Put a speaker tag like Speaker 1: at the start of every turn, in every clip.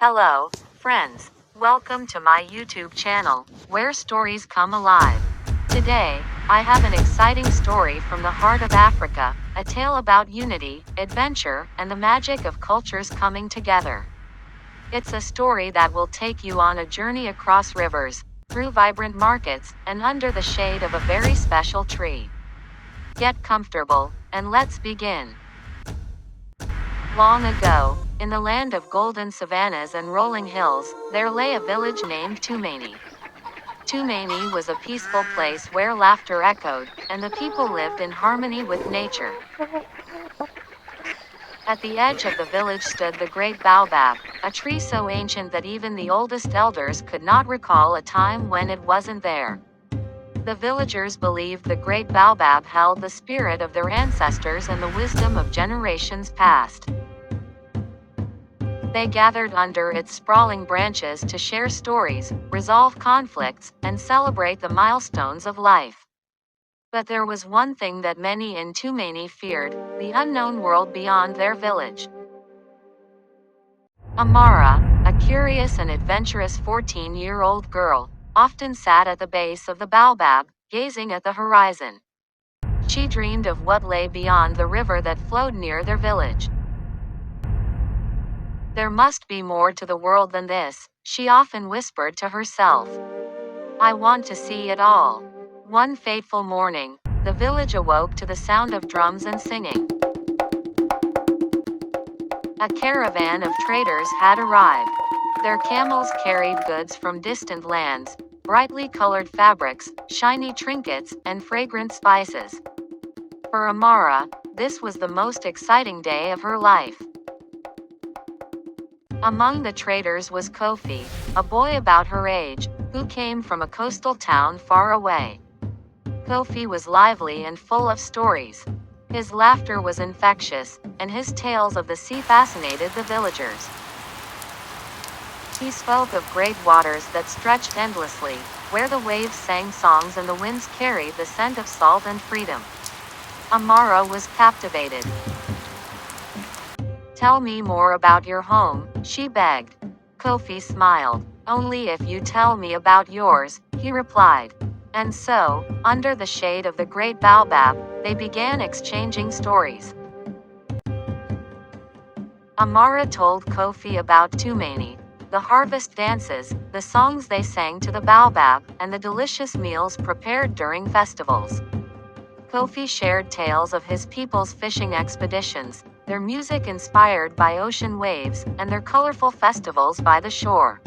Speaker 1: Hello, friends. Welcome to my YouTube channel, where stories come alive. Today, I have an exciting story from the heart of Africa, a tale about unity, adventure, and the magic of cultures coming together. It's a story that will take you on a journey across rivers, through vibrant markets, and under the shade of a very special tree. Get comfortable, and let's begin. Long ago, in the land of golden savannas and rolling hills, there lay a village named Tumani. Tumani was a peaceful place where laughter echoed, and the people lived in harmony with nature. At the edge of the village stood the great baobab, a tree so ancient that even the oldest elders could not recall a time when it wasn't there. The villagers believed the great baobab held the spirit of their ancestors and the wisdom of generations past. They gathered under its sprawling branches to share stories, resolve conflicts, and celebrate the milestones of life. But there was one thing that many in Tumani feared: the unknown world beyond their village. Amara, a curious and adventurous 14-year-old girl, often sat at the base of the baobab, gazing at the horizon. She dreamed of what lay beyond the river that flowed near their village. There must be more to the world than this, she often whispered to herself. I want to see it all. One fateful morning, the village awoke to the sound of drums and singing. A caravan of traders had arrived. Their camels carried goods from distant lands, brightly colored fabrics, shiny trinkets, and fragrant spices. For Amara, this was the most exciting day of her life. Among the traders was Kofi, a boy about her age, who came from a coastal town far away. Kofi was lively and full of stories. His laughter was infectious, and his tales of the sea fascinated the villagers. He spoke of great waters that stretched endlessly, where the waves sang songs and the winds carried the scent of salt and freedom. Amara was captivated. Tell me more about your home, she begged. Kofi smiled. Only if you tell me about yours, he replied. And so, under the shade of the great baobab, they began exchanging stories. Amara told Kofi about Tumani, the harvest dances, the songs they sang to the baobab, and the delicious meals prepared during festivals. Kofi shared tales of his people's fishing expeditions, their music inspired by ocean waves, and their colorful festivals by the shore.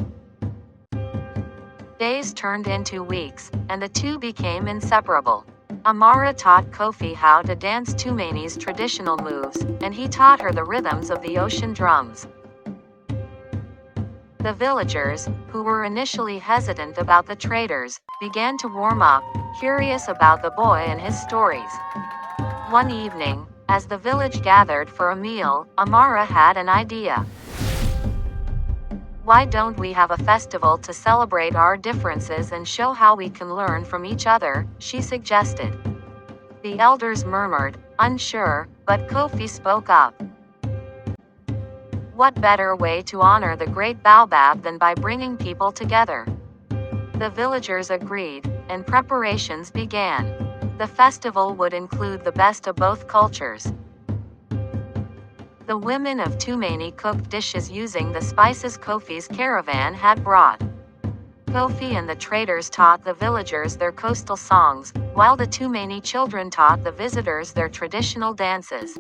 Speaker 1: Days turned into weeks, and the two became inseparable. Amara taught Kofi how to dance Tumani's traditional moves, and he taught her the rhythms of the ocean drums. The villagers, who were initially hesitant about the traders, began to warm up, curious about the boy and his stories. One evening, as the village gathered for a meal, Amara had an idea. Why don't we have a festival to celebrate our differences and show how we can learn from each other, she suggested. The elders murmured, unsure, but Kofi spoke up. What better way to honor the great baobab than by bringing people together? The villagers agreed, and preparations began. The festival would include the best of both cultures. The women of Tumani cooked dishes using the spices Kofi's caravan had brought. Kofi and the traders taught the villagers their coastal songs, while the Tumani children taught the visitors their traditional dances.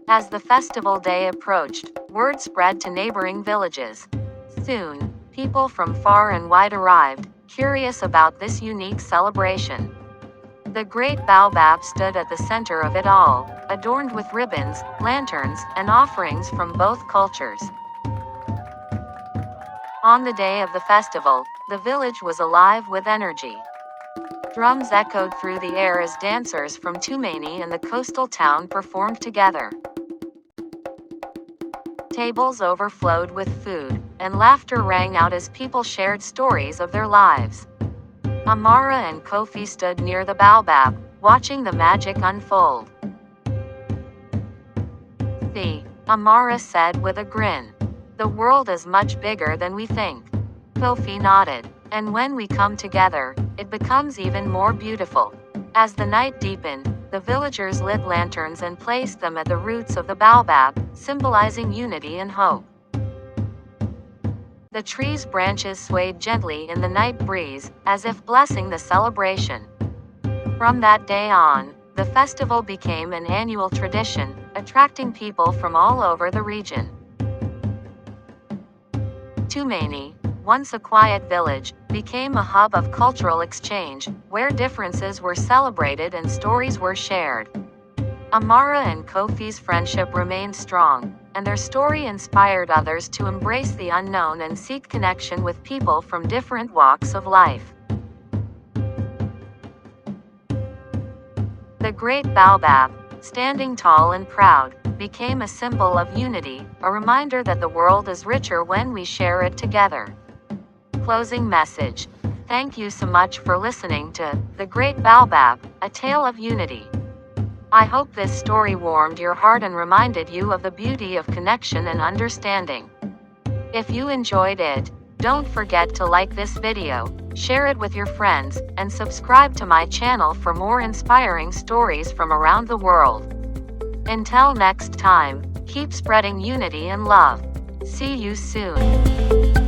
Speaker 1: As the festival day approached, word spread to neighboring villages. Soon, people from far and wide arrived, curious about this unique celebration. The great baobab stood at the center of it all, adorned with ribbons, lanterns, and offerings from both cultures. On the day of the festival, the village was alive with energy. Drums echoed through the air as dancers from Tumani and the coastal town performed together. Tables overflowed with food, and laughter rang out as people shared stories of their lives. Amara and Kofi stood near the baobab, watching the magic unfold. The Amara said with a grin. The world is much bigger than we think. Kofi nodded. And when we come together, it becomes even more beautiful. As the night deepened, the villagers lit lanterns and placed them at the roots of the baobab, symbolizing unity and hope. The tree's branches swayed gently in the night breeze, as if blessing the celebration. From that day on, the festival became an annual tradition, attracting people from all over the region. Tumaini, once a quiet village, became a hub of cultural exchange, where differences were celebrated and stories were shared. Amara and Kofi's friendship remained strong, and their story inspired others to embrace the unknown and seek connection with people from different walks of life. The great baobab, standing tall and proud, became a symbol of unity, a reminder that the world is richer when we share it together. Closing message. Thank you so much for listening to The Great Baobab, A Tale of Unity. I hope this story warmed your heart and reminded you of the beauty of connection and understanding. If you enjoyed it, don't forget to like this video, share it with your friends, and subscribe to my channel for more inspiring stories from around the world. Until next time, keep spreading unity and love. See you soon.